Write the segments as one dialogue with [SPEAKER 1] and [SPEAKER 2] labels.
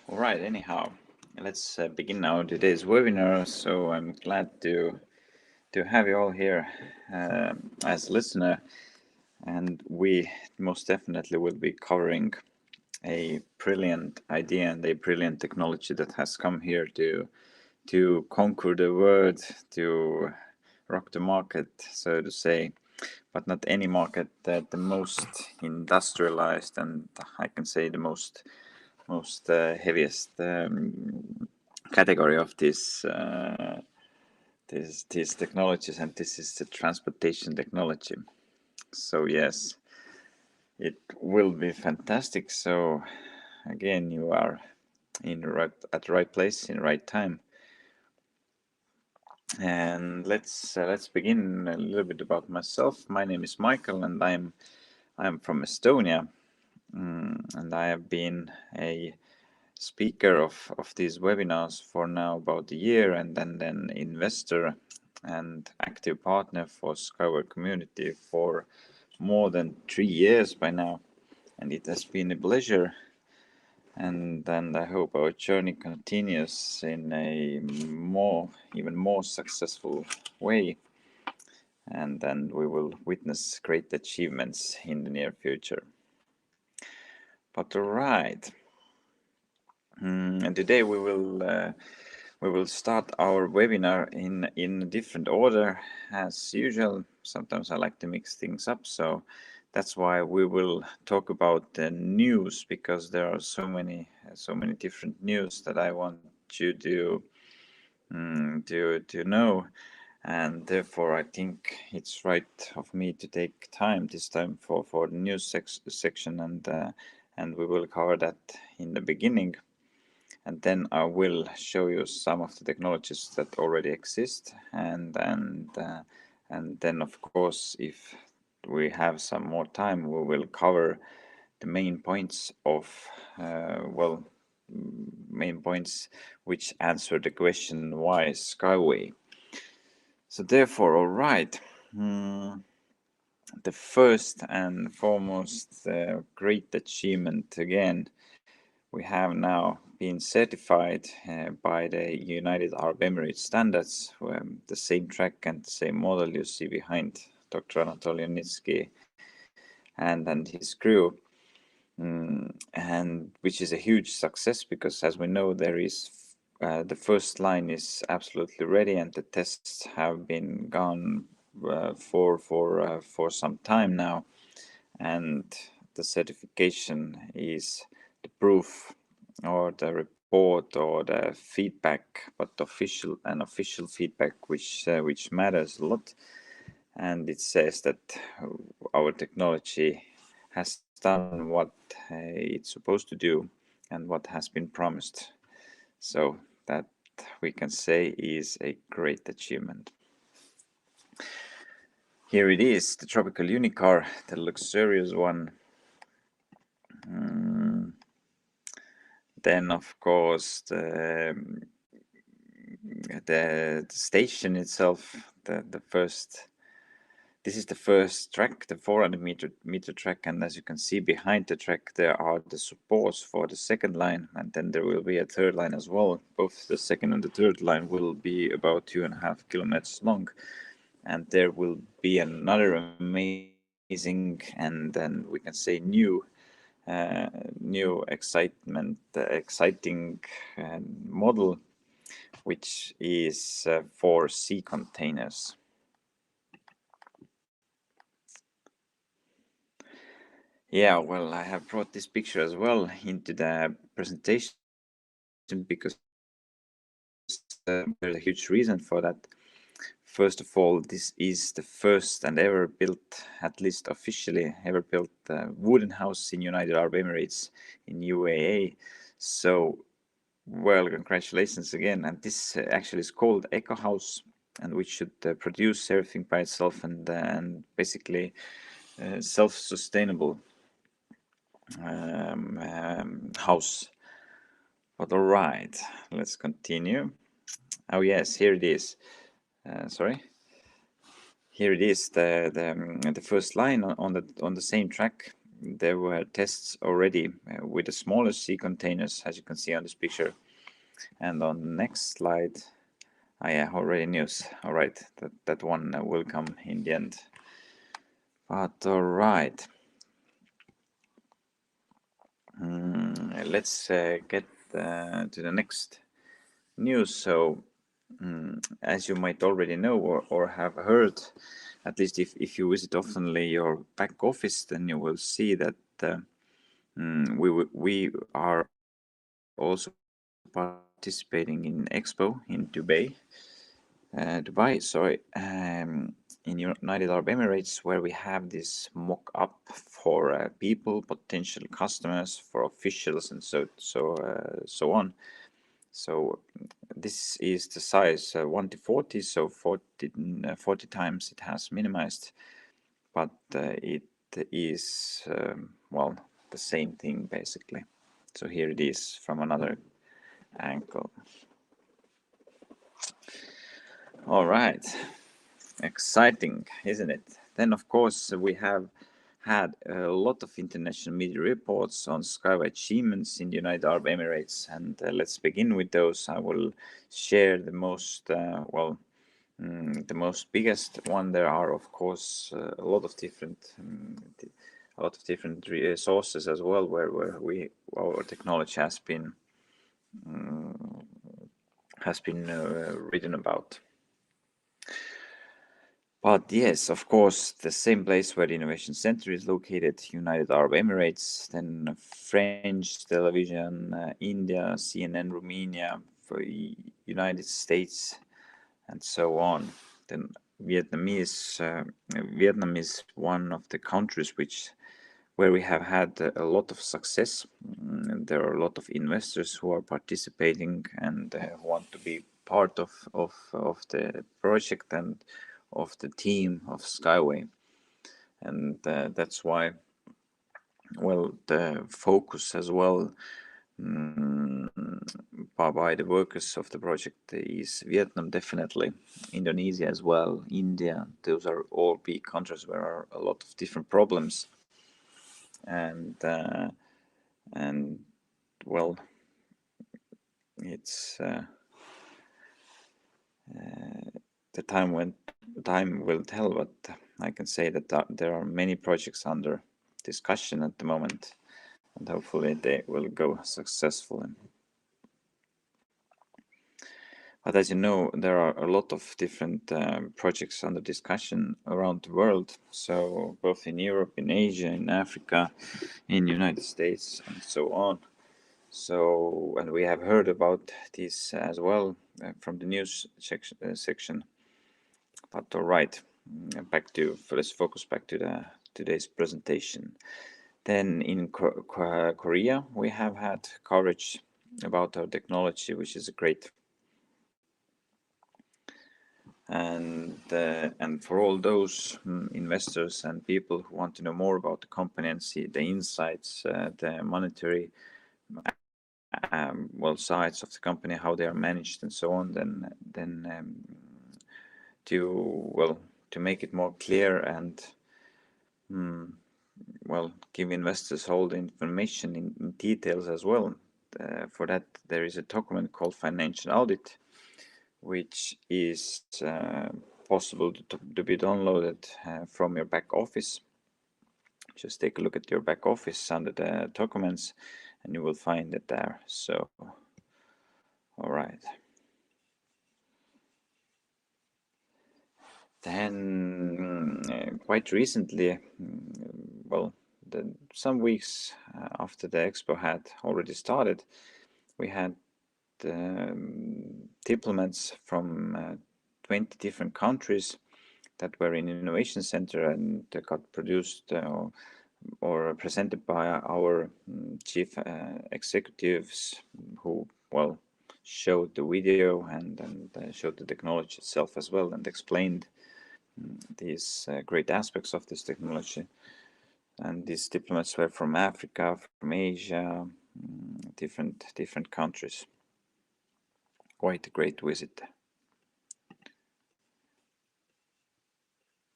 [SPEAKER 1] All right, anyhow, let's begin now today's webinar. So I'm glad to have you all here as a listener, and we most definitely will be covering a brilliant idea and a brilliant technology that has come here to conquer the world, to rock the market, so to say, but not any market, the most industrialized, and I can say the most heaviest category of these technologies, and this is the transportation technology. So yes, it will be fantastic. So again, you are at the right place in the right time. And let's begin a little bit about myself. My name is Mihkel, and I'm from Estonia, and I have been a speaker of these webinars for now about a year, and then investor and active partner for SkyWay community for more than 3 years by now, and it has been a pleasure. And I hope our journey continues in a even more successful way, and then we will witness great achievements in the near future. But all right, and today we will start our webinar in a different order as usual. Sometimes I like to mix things up, so that's why we will talk about the news, because there are so many different news that I want you to know, and therefore I think it's right of me to take time this time for the news section, and we will cover that in the beginning. And then I will show you some of the technologies that already exist, and then of course, if we have some more time, we will cover the main points of main points which answer the question, why Skyway. So therefore, all right. The first and foremost great achievement again, we have now been certified by the United Arab Emirates standards, the same track and the same model you see behind Dr. Anatoli Eduardovich Yunitsky and his crew, and which is a huge success, because as we know, there is the first line is absolutely ready, and the tests have been gone for some time now, and the certification is the proof or the report or the feedback, but official feedback, which matters a lot, and it says that our technology has done what it's supposed to do and what has been promised. So that we can say is a great achievement. Here it is, the tropical Unicar, the luxurious one. Then of course the station itself, the first. This is the first track, the 400-meter track, and as you can see behind the track, there are the supports for the second line, and then there will be a third line as well. Both the second and the third line will be about 2.5 kilometers long, and there will be another amazing, and then we can say new exciting model, which is for sea containers. Yeah, well, I have brought this picture as well into the presentation because there's a huge reason for that. First of all, this is the first and ever built, at least officially ever built, wooden house in United Arab Emirates in UAE. So, well, congratulations again. And this actually is called Eco House, and which should produce everything by itself and basically self-sustainable house. But all right, let's continue. Oh yes, here it is. Sorry, here it is. The first line on the same track. there were tests already with the smaller sea containers, as you can see on this picture. And on the next slide, I already news. All right, that one will come in the end. But all right, let's get to the next news. So, as you might already know or have heard, at least if you visit oftenly your back office, then you will see that we are also participating in Expo in Dubai, sorry, in United Arab Emirates, where we have this mock-up for people, potential customers, for officials, and so on. So this is the size 1 to 40, so 40 times it has minimized, but it is well, the same thing basically. So here it is from another angle. All right, exciting, isn't it? Then of course we have had a lot of international media reports on SkyWay achievements in the United Arab Emirates, and let's begin with those. I will share the most the most biggest one. There are of course a lot of different sources as well where our technology has been written about. But yes, of course, the same place where the Innovation Center is located, United Arab Emirates, then French television, India, CNN, Romania, for United States, and so on. Then Vietnam is one of the countries where we have had a lot of success. There are a lot of investors who are participating and who want to be part of the project and of the team of SkyWay. And that's why, well, the focus as well by the workers of the project is Vietnam, definitely, Indonesia as well, India. Those are all big countries where are a lot of different problems, and well, it's the time will tell, but I can say that there are many projects under discussion at the moment, and hopefully they will go successfully. But as you know, there are a lot of different projects under discussion around the world. So both in Europe, in Asia, in Africa, in the United States, and so on. So, and we have heard about this as well from the news section. But all right, let's focus back to today's presentation. Then in Korea, we have had coverage about our technology, which is great. And for all those investors and people who want to know more about the company and see the insights, the monetary sides of the company, how they are managed, and so on, then to make it more clear and give investors all the information in details as well. For that, there is a document called Financial Audit, which is possible to be downloaded from your back office. Just take a look at your back office under the documents, and you will find it there. So, all right. Then, quite recently, some weeks after the expo had already started, we had diplomats from 20 different countries that were in Innovation Center, and they got produced or presented by our chief executives who, showed the video and showed the technology itself as well, and explained these great aspects of this technology. And these diplomats were from Africa, from Asia, different countries. Quite a great visit.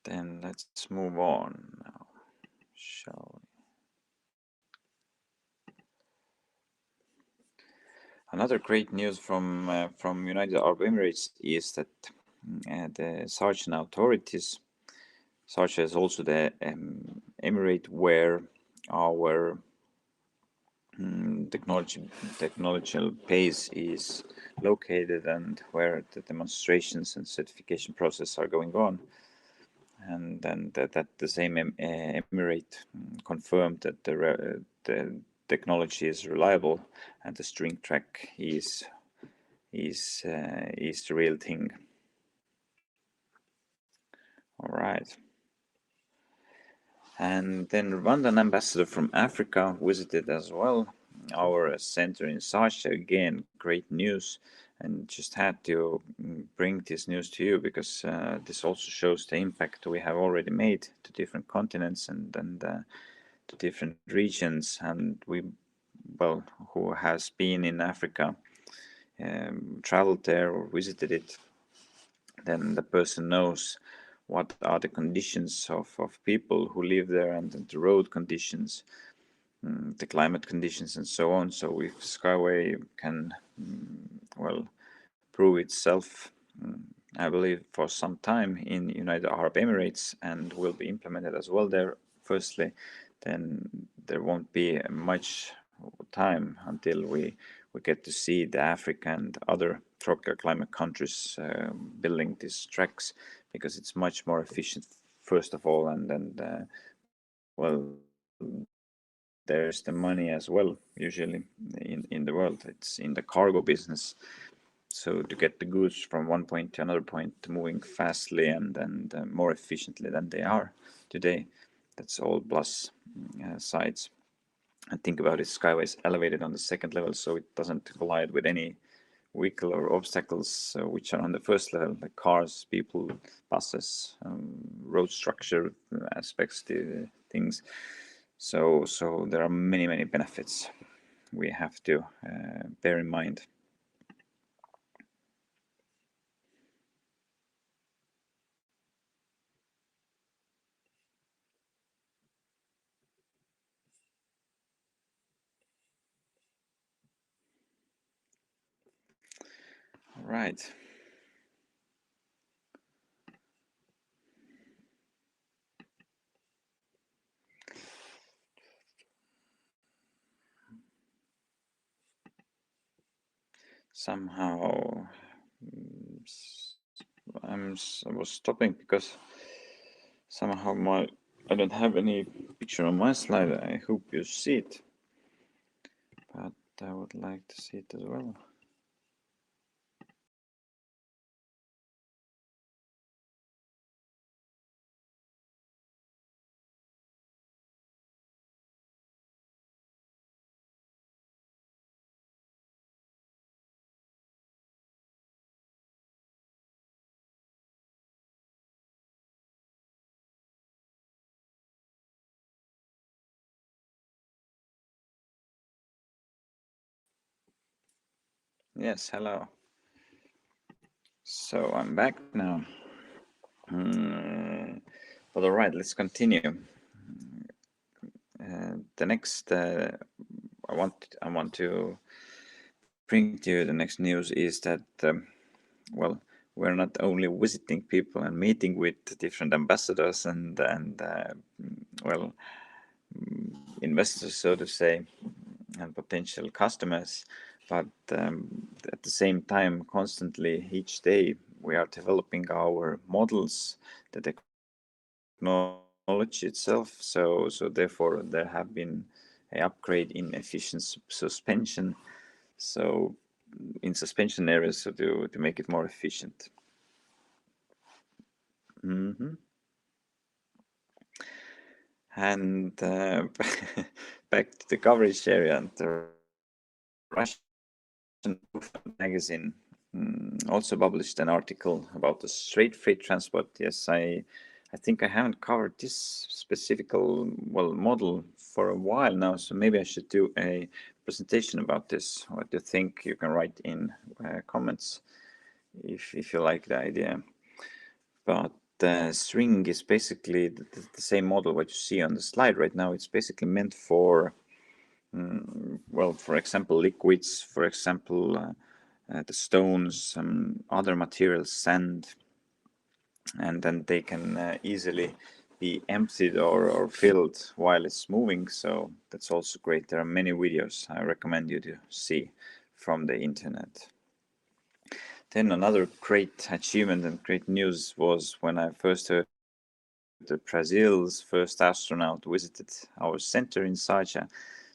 [SPEAKER 1] Then let's move on now, shall we? Another great news from United Arab Emirates is that the Sharjah authorities, Sharjah is also the emirate where our technological base is located and where the demonstrations and certification process are going on. And then that the same emirate confirmed that the technology is reliable and the string track is the real thing. All right. And then Rwandan ambassador from Africa visited as well our center in Sasha. Again, great news, and just had to bring this news to you because this also shows the impact we have already made to different continents and to different regions. And we, well, who has been in Africa, traveled there or visited it, then the person knows what are the conditions of people who live there and the road conditions, the climate conditions, and so on. So if SkyWay can, well, prove itself, I believe, for some time in United Arab Emirates and will be implemented as well there, firstly, then there won't be much time until we get to see the Africa and other tropical climate countries building these tracks because it's much more efficient, first of all, and then, well, there's the money as well, usually in the world. It's in the cargo business. So to get the goods from one point to another point moving fastly and more efficiently than they are today, that's all plus sides. And think about it, Skyway is elevated on the second level, so it doesn't collide with any vehicle or obstacles which are on the first level, like cars, people, buses, road structure aspects, the things. So there are many benefits we have to bear in mind. All right. Somehow I was stopping because somehow I don't have any picture on my slide. I hope you see it, but I would like to see it as well. Yes, hello. So I'm back now. But all right, let's continue. The next I want to bring to you the next news is that well, we're not only visiting people and meeting with different ambassadors and well, investors, so to say, and potential customers, but at the same time, constantly each day we are developing our models, the technology itself. So therefore, there have been an upgrade in efficient suspension. So in suspension areas, so to make it more efficient. And back to the coverage area, and the Russian magazine also published an article about the straight freight transport. Yes, I think I haven't covered this specific model for a while now, so maybe I should do a presentation about this. What do you think? You can write in comments if you like the idea. But the string is basically the same model what you see on the slide right now. It's basically meant for well, for example, liquids, for example, the stones, other materials, sand, and then they can easily be emptied or filled while it's moving. So that's also great. There are many videos I recommend you to see from the internet. Then another great achievement and great news was when I first heard that Brazil's first astronaut visited our center in Sharjah.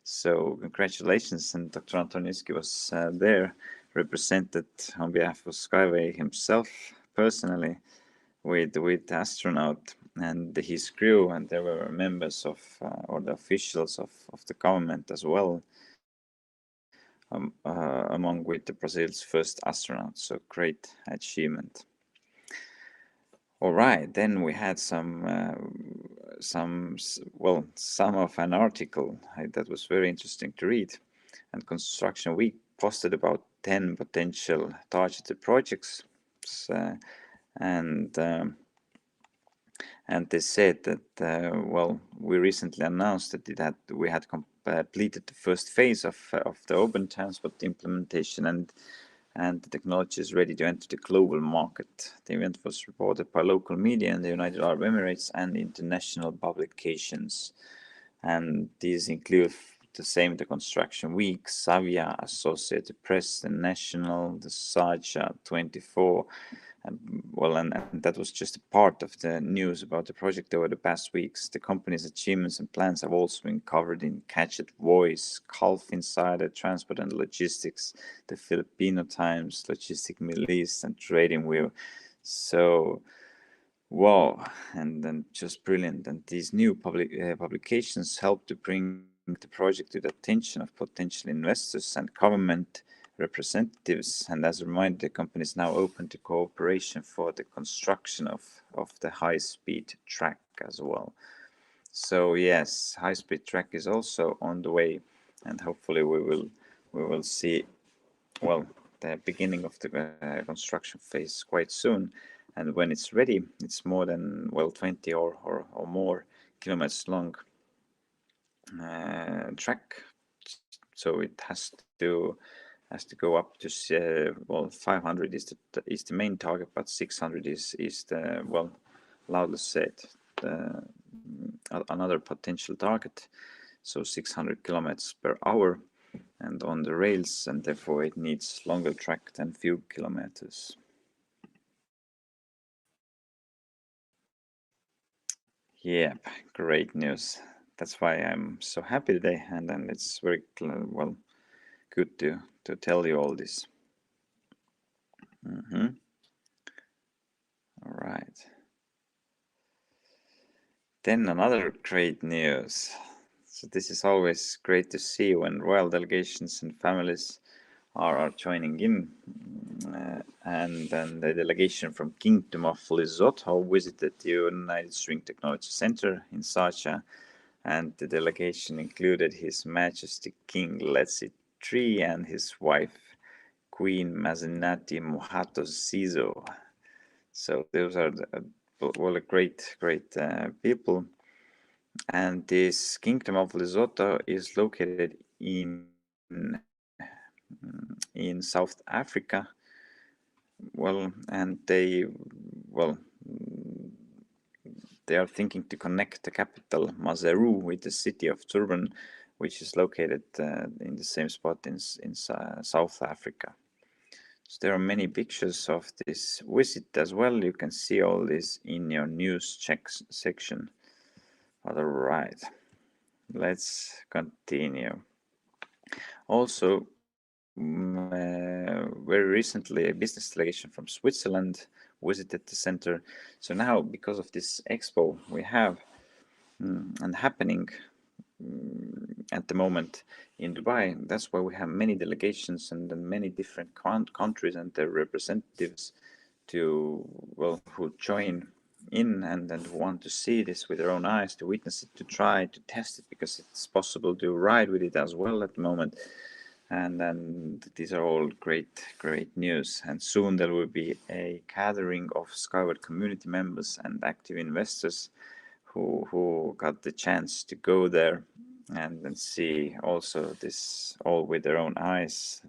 [SPEAKER 1] So congratulations, and Dr. Unitsky was there, represented on behalf of SkyWay himself personally with the astronaut and his crew, and there were members of or the officials of the government as well, among with the Brazil's first astronaut. So great achievement. All right, then we had some of an article that was very interesting to read, and Construction Week posted about 10 potential targeted projects, and they said that we recently announced that we had completed the first phase of the open transport implementation, and the technology is ready to enter the global market. The event was reported by local media in the United Arab Emirates and international publications. And these include the Construction Week, Savia, Associated Press, the National, the Sharjah 24. And that was just a part of the news about the project over the past weeks. The company's achievements and plans have also been covered in Catch It Voice, Gulf Insider, Transport and Logistics, the Filipino Times, Logistic Middle East, and Trading View. So, wow, and then just brilliant. And these new publications help to bring the project to the attention of potential investors and government representatives. And as a reminder, the company is now open to cooperation for the construction of the high-speed track as well. So yes, high-speed track is also on the way, and hopefully we will see the beginning of the construction phase quite soon. And when it's ready, it's more than 20 or more kilometers long track. So it has to go up to 500 is the main target, but 600 is the loudly said another potential target. So 600 kilometers per hour and on the rails, and therefore it needs longer track than few kilometers. Yeah, great news. That's why I'm so happy today, and then it's very good to tell you all this. All right. Then another great news. So this is always great to see when royal delegations and families are joining in. And then the delegation from Kingdom of Lesotho visited the United String Technology Center in Sharjah, and the delegation included His Majesty King Letsie III and his wife Queen Mazenati Mohato Sizo. So those are great people. And this Kingdom of Lesotho is located in South Africa. And they are thinking to connect the capital Maseru with the city of Durban, which is located in the same spot in South Africa. So there are many pictures of this visit as well. You can see all this in your news checks section. All right, let's continue. Also, very recently, a business delegation from Switzerland visited the center. So now, because of this expo we have and happening at the moment in Dubai, that's why we have many delegations and many different countries and their representatives to who join in and who want to see this with their own eyes, to witness it, to try to test it, because it's possible to ride with it as well at the moment. And then these are all great news. And soon there will be a gathering of SkyWay community members and active investors who got the chance to go there and then see also this all with their own eyes,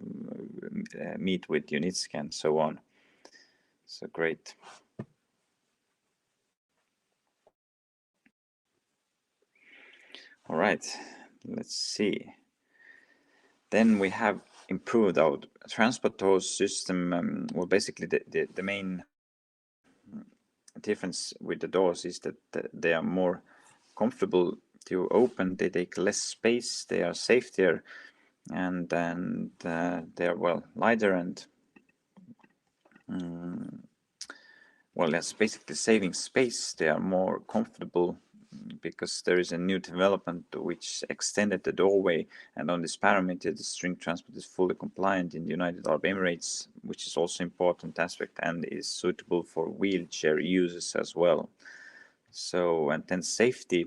[SPEAKER 1] meet with Unitsky and so on. So great. All right, let's see. Then we have improved our transport door system. Well, basically the main difference with the doors is that they are more comfortable to open, they take less space, they are safetier, and they are well lighter and well, that's basically saving space. They are more comfortable because there is a new development which extended the doorway, and on this parameter, the string transport is fully compliant in the United Arab Emirates, which is also important aspect and is suitable for wheelchair users as well. So, and then safety.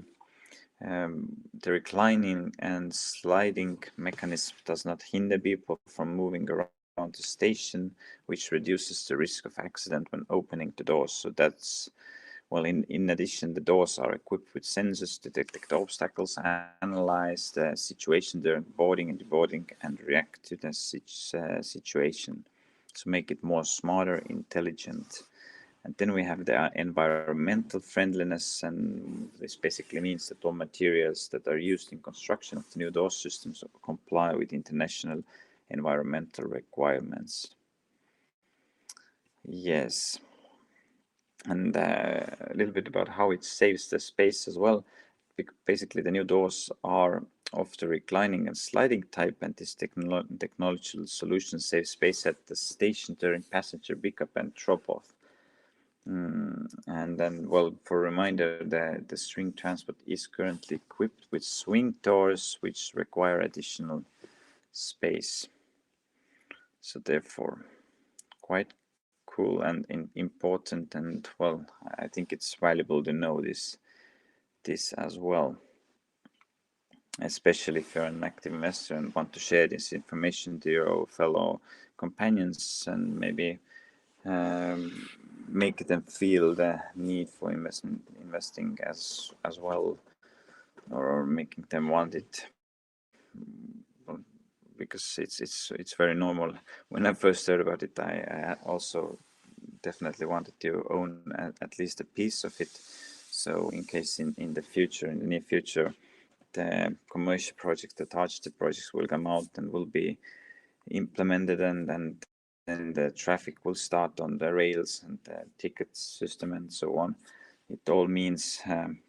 [SPEAKER 1] The reclining and sliding mechanism does not hinder people from moving around the station, which reduces the risk of accident when opening the doors. So that's, well, in addition, the doors are equipped with sensors to detect obstacles, analyze the situation during boarding and deboarding, and react to the situation to make it more smarter, intelligent. And then we have the environmental friendliness, and this basically means that all materials that are used in construction of the new door systems comply with international environmental requirements. Yes. And a little bit about how it saves the space as well. Basically, the new doors are of the reclining and sliding type, and this technological solution saves space at the station during passenger pickup and drop-off. And then, well, for a reminder, the string transport is currently equipped with swing doors, which require additional space. So therefore, quite cool and important, and well, I think it's valuable to know this as well, especially if you're an active investor and want to share this information to your fellow companions, and maybe make them feel the need for investing as well, or making them want it, because it's very normal. When I first heard about it, I also definitely wanted to own at least a piece of it, so in case in the future, in the near future, the commercial projects, the targeted projects will come out and will be implemented, and then the traffic will start on the rails and the ticket system and so on. It all means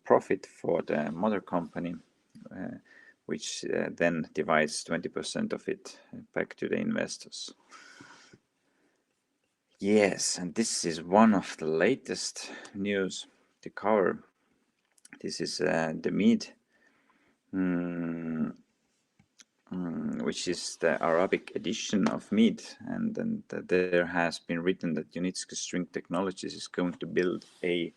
[SPEAKER 1] profit for the mother company, which then divides 20% of it back to the investors. Yes, and this is one of the latest news to cover. This is the Meed, which is the Arabic edition of Meed, and then there has been written that Unitsky String Technologies is going to build a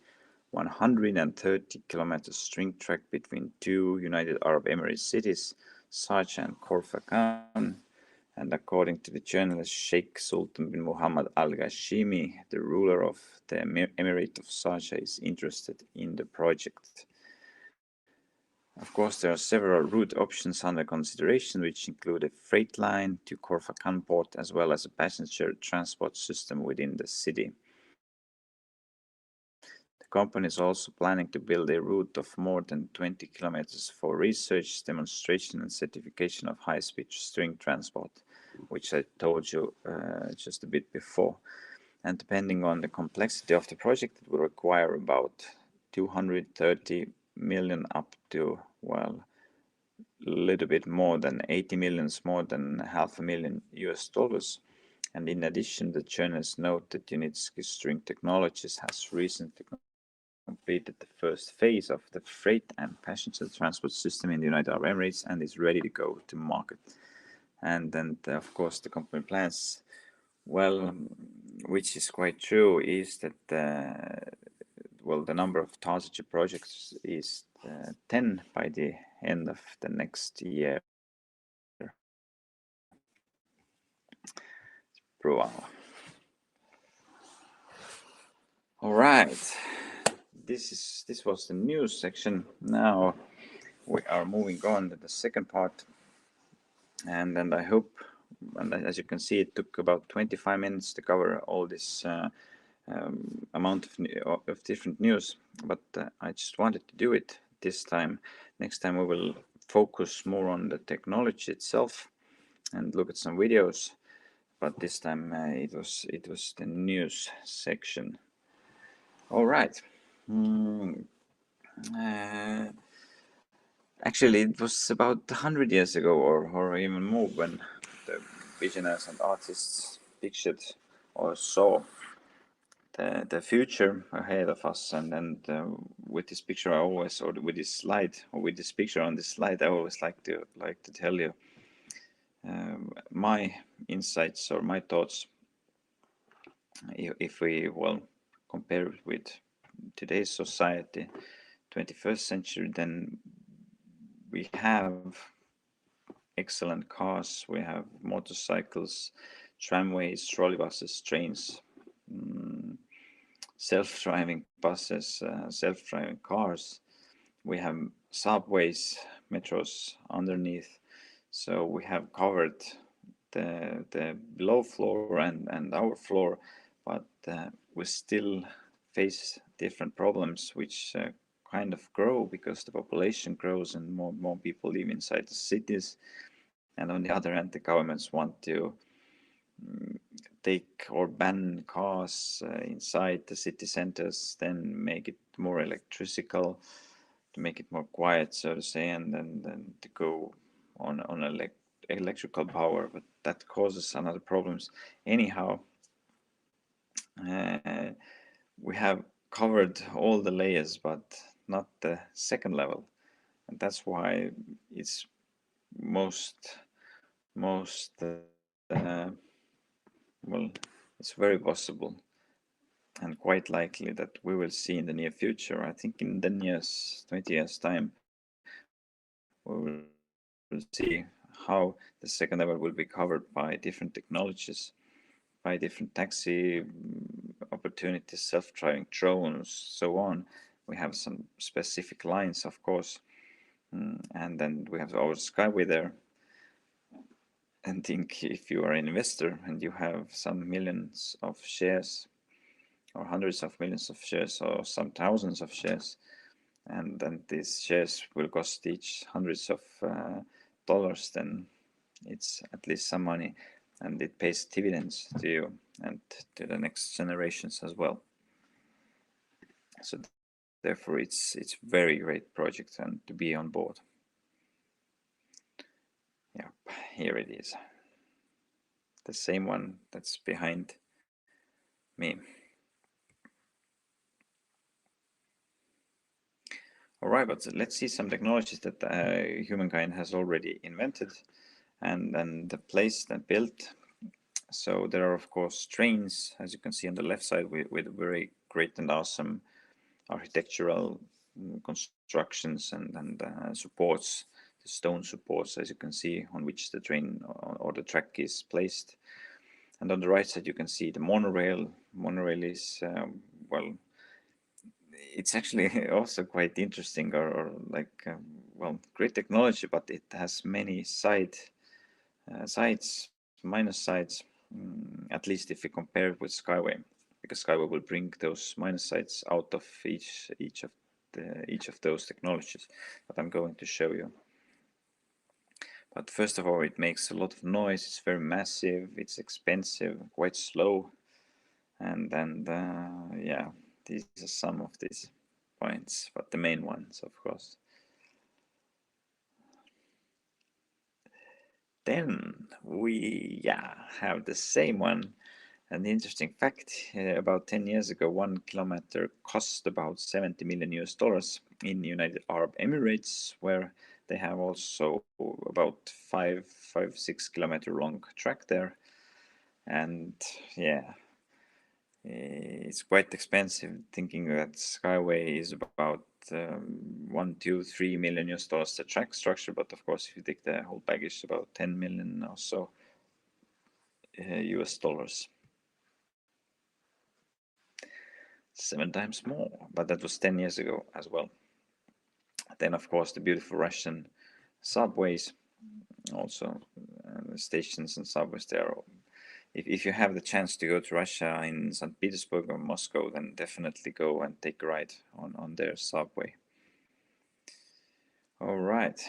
[SPEAKER 1] 130-kilometer string track between two United Arab Emirates cities, Sharjah and Khor Fakkan. And according to the journalist Sheikh Sultan bin Muhammad Al Ghashimi, the ruler of the Emirate of Sharjah is interested in the project. Of course, there are several route options under consideration, which include a freight line to Khor Fakkan port, as well as a passenger transport system within the city. The company is also planning to build a route of more than 20 kilometers for research, demonstration, and certification of high-speed string transport, which I told you just a bit before. And depending on the complexity of the project, it will require about 230 million up to, well, a little bit more than 80 millions, more than $500,000 US. And in addition, the journalists note that Unitsky String Technologies has recently completed the first phase of the freight and passenger transport system in the United Arab Emirates and is ready to go to market. And then, of course, the company plans, well, which is quite true, is that well, the number of targeted projects is 10 by the end of the next year. Bro. All right, this was the news section. Now we are moving on to the second part, and I hope, and as you can see, it took about 25 minutes to cover all this amount of different news, but I just wanted to do it this time. Next time we will focus more on the technology itself and look at some videos, but this time it was the news section. All right. Actually, it was about 100 years ago, or even more, when the visionaries and artists pictured or saw the future ahead of us. And with this picture, I always, or with this slide, or with this picture on this slide, I always like to tell you my insights or my thoughts. If we compare it with today's society, 21st century, then we have excellent cars, we have motorcycles, tramways, trolleybuses, trains, self-driving buses, self-driving cars. We have subways, metros underneath. So we have covered the below floor and our floor, but we still face different problems which kind of grow because the population grows and more people live inside the cities. And on the other hand, the governments want to take or ban cars inside the city centers, then make it more electrical, to make it more quiet, so to say, and then to go on electrical power. But that causes another problems. Anyhow, we have covered all the layers, but not the second level, and that's why it's most well, it's very possible and quite likely that we will see in the near future. I think in 10 years, 20 years time, we will see how the second level will be covered by different technologies, by different taxi opportunities, self-driving drones, so on. We have some specific lines, of course, and then we have our SkyWay there. And think, if you are an investor and you have some millions of shares or hundreds of millions of shares or some thousands of shares, and then these shares will cost each hundreds of dollars, then it's at least some money, and it pays dividends to you and to the next generations as well. So therefore it's very great project and to be on board. Yep, here it is, the same one that's behind me. All right, but let's see some technologies that humankind has already invented and placed and built. So there are, of course, trains, as you can see on the left side, with very great and awesome architectural constructions and supports, the stone supports, as you can see, on which the train or the track is placed. And on the right side, you can see the monorail. Monorail is, well, it's actually also quite interesting, or like, well, great technology, but it has many sides, minus sides, at least if you compare it with SkyWay, because SkyWay will bring those minus sides out of each of those technologies that I'm going to show you. But first of all, it makes a lot of noise. It's very massive. It's expensive, quite slow, and yeah, these are some of these points, but the main ones, of course. Then we have the same one. An interesting fact, about 10 years ago, 1 kilometer cost about 70 million US dollars in United Arab Emirates, where they have also about 6 kilometer long track there. And yeah, it's quite expensive, thinking that SkyWay is about 1, 2, 3 million US dollars the track structure, but of course if you take the whole package, about 10 million or so US dollars. 7 times more, but that was 10 years ago as well. Then, of course, the beautiful Russian subways, also stations and subways there. If you have the chance to go to Russia in St. Petersburg or Moscow, then definitely go and take a ride on their subway. All right.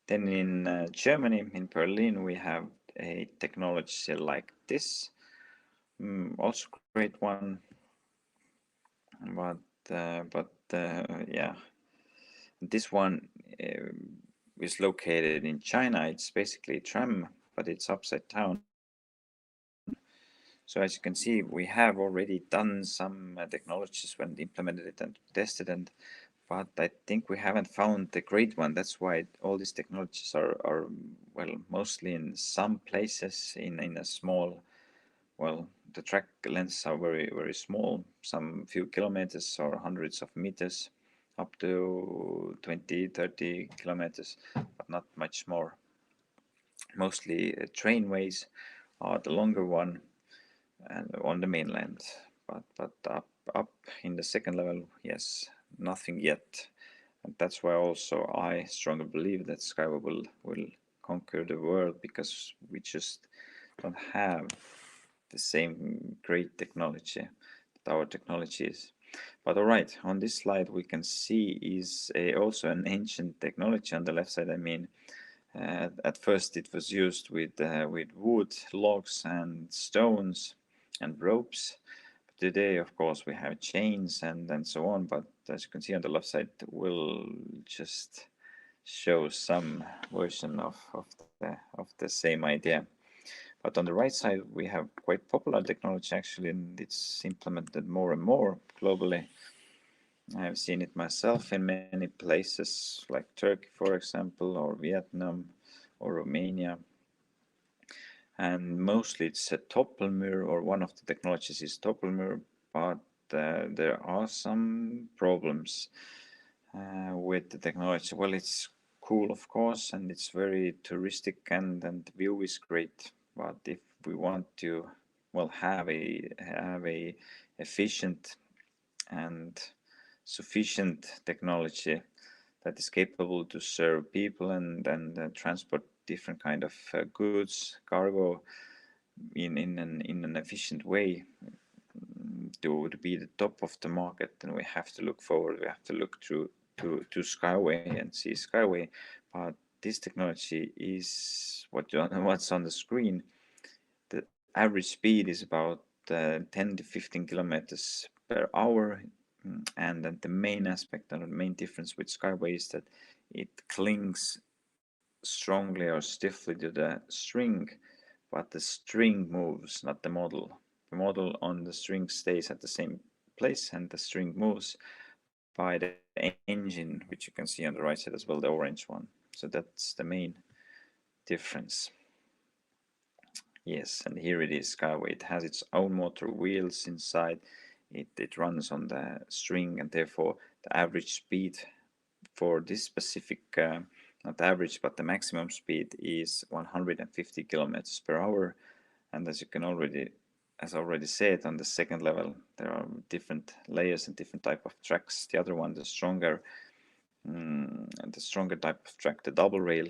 [SPEAKER 1] Then in Germany, in Berlin, we have a technology like this. Also great one, but yeah, this one is located in China. It's basically a tram, but it's upside down. So as you can see, we have already done some technologies when implemented it and tested, but I think we haven't found the great one. That's why all these technologies are well, mostly in some places in a small, well, the track lengths are very small, some few kilometers or hundreds of meters, up to 20, 30 kilometers, but not much more. Mostly trainways are the longer one and on the mainland, but up in the second level, yes, nothing yet. And that's why also I strongly believe that SkyWay will conquer the world, because we just don't have the same great technology that our technology is. But all right, on this slide we can see is also an ancient technology on the left side. I mean, at first it was used with wood, logs, and stones and ropes. But today, of course, we have chains and so on. But as you can see on the left side, we'll just show some version of the same idea. But on the right side, we have quite popular technology actually, and it's implemented more and more globally. I've seen it myself in many places like Turkey, for example, or Vietnam or Romania. And mostly it's a topple mirror, or one of the technologies is topple mirror, but there are some problems with the technology. Well, it's cool, of course, and it's very touristic, and the view is great. But if we want to, well, have a efficient and sufficient technology that is capable to serve people and transport different kind of goods, cargo in an efficient way, to be the top of the market, then we have to look forward. We have to look to SkyWay and see SkyWay. But this technology is what's on the screen. The average speed is about 10 to 15 kilometers per hour. And then the main aspect and the main difference with SkyWay is that it clings strongly or stiffly to the string, but the string moves, not the model. The model on the string stays at the same place, and the string moves by the engine, which you can see on the right side as well, the orange one. So that's the main difference. Yes, and here it is, SkyWay. It has its own motor wheels inside. It runs on the string, and therefore the average speed for this specific, not average, but the maximum speed is 150 kilometers per hour. And as you can as already said, on the second level, there are different layers and different type of tracks. The other one, the stronger type of track, the double rail,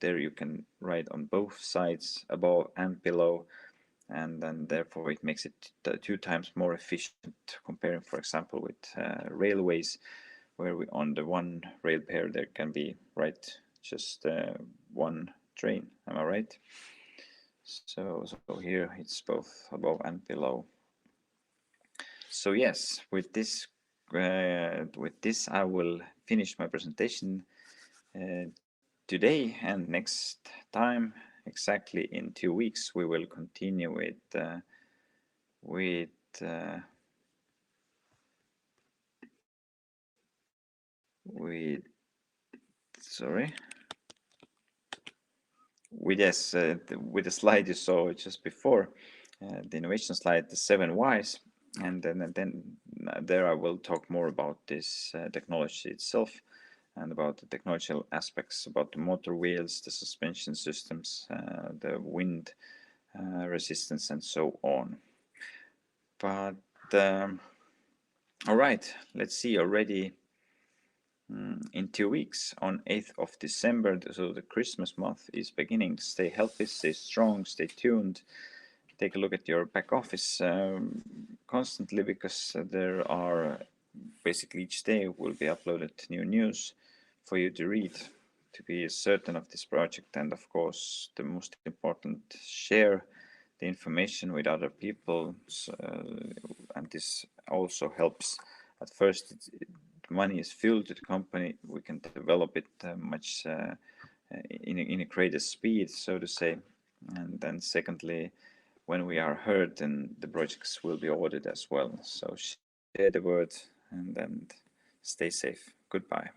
[SPEAKER 1] there you can ride on both sides, above and below, and then therefore it makes it 2 times more efficient, comparing, for example, with railways, where on the one rail pair there can be just one train. Am I right? So here it's both above and below. So yes, with this I will finish my presentation today, and next time, exactly in 2 weeks, we will continue with sorry, with the slide you saw just before, the innovation slide, the 7 whys, and then there I will talk more about this technology itself, and about the technological aspects, about the motor wheels, the suspension systems, the wind resistance, and so on. But all right, let's see. Already in 2 weeks on 8th of December. So the Christmas month is beginning. Stay healthy, stay strong, stay tuned. Take a look at your back office constantly, because there are basically each day will be uploaded new news for you to read, to be certain of this project. And of course, the most important, share the information with other people. And this also helps. At first, money is fuel to the company. We can develop it much in a greater speed, so to say. And then secondly, when we are heard, then the projects will be audited as well. So share the word, and then stay safe. Goodbye.